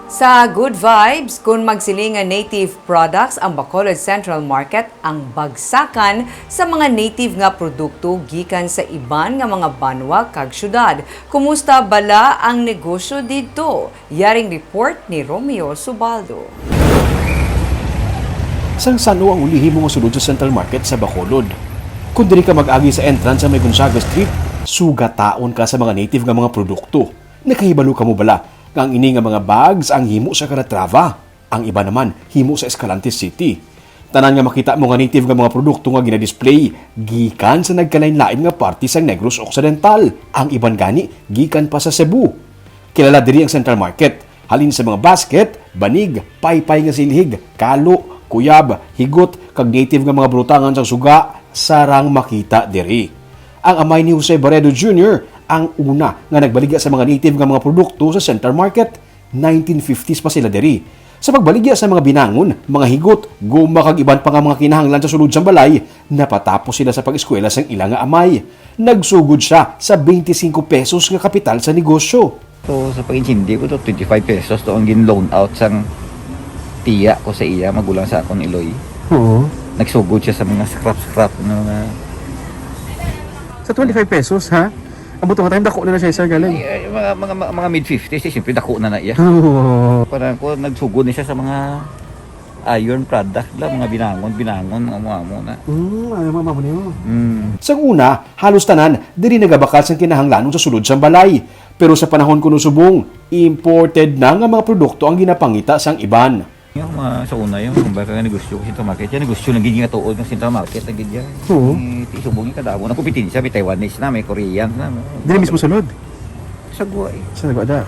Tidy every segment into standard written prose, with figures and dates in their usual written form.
Sa Good Vibes, kung magsilingan native products ang Bacolod Central Market, ang bagsakan sa mga native nga produkto gikan sa iban nga mga banwa kag syudad. Kumusta bala ang negosyo dito? Yaring report ni Romeo Subaldo. Sang sano ang ulihin mo nga sulod sa Central Market sa Bacolod? Kung diri ka mag-agi sa entrance sa may Gonzaga Street, sugataon ka sa mga native nga mga produkto. Nakahibalo ka mo bala nga ang ini nga mga bags ang himo sa Calatrava, ang iba naman himo sa Escalante City. Tanan nga makita mo nga native nga mga produkto nga gina-display gikan sa nagkalain-lain nga parte sa Negros Occidental, ang iban gani gikan pa sa Cebu. Kilala diri ang Central Market halin sa mga basket, banig, paypay nga silhig, kalo, kuyab, higot kag native nga mga brutangan sa suga sarang makita diri. Ang amay ni Jose Barredo Jr. ang una nga nagbaligya sa mga native nga mga produkto sa Central Market. 1950s pa sila diri. Sa pagbaligya sa mga binangon, mga higot, guma kag iban pa nga mga kinahanglan sa sulod sang balay, napatapos sila sa pag-eskwela sang ilang nga amay. Nagsugod siya sa 25 pesos nga kapital sa negosyo. So sa pag-intindi ko to 25 pesos to ang gin-loan out sang tiya ko sa iya magulang sa akon Iloy. Oo. Nagsugod siya sa mga scrap na mga Sa 25 pesos, ha? Ang buto nga tayo, dako na siya, sir, galing. mga mid-50s, siyempre dako na iya. Oo. Parang ko nagsugod na siya sa mga iron product la, mga binangon, amo na. Ayaw mama mo niyo. Sa una, halos tanan, diri nagabakal sang kinahanglanon sa sulod sang balay. Pero sa panahon kuno subong, imported na nga mga produkto ang ginapangita sang iban. Yung mga sa una yung kumbaga nga negosyo ko sa Central Market, yan negosyo lang giging nga tuod ng Central Market na gid yan. Oo. Tisubong yung kadamo na kompetensya, may Taiwanese na, may Korean na. Dili mismo sunod. Sa guway. Sa nagwada.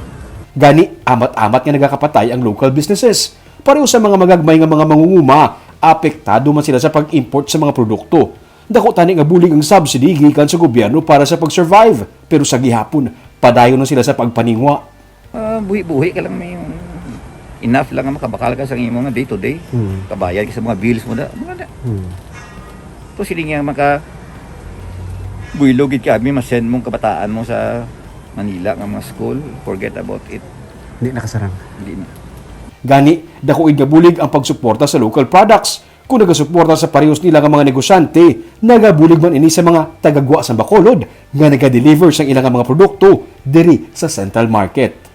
Gani, amat-amat nga nagakapatay ang local businesses. Pareho sa mga magagmay nga mga mangunguma, apektado man sila sa pag-import sa mga produkto. Dako tani nga bulig ang subsidy gikan sa gobyerno para sa pag-survive. Pero sa gihapon, padayon na sila sa pagpaningwa. Buhi-buhi ka lang may enough lang nga makabakal ka sa imo nga day to day. Kabayad ka sa mga bills mo da. Mga da. To sili nga maka builo gid kami masend mong kabataan mo sa Manila nga mga school, forget about it. Hindi nakasarang. Hindi na. Gani, dakuid nga bulig ang pagsuporta sa local products. Kung nagasuporta sa parehos nila nga mga negosyante, nagabulig man ini sa mga tagagwa sa Bacolod nga naga-deliver sa ilang mga produkto diri sa Central Market.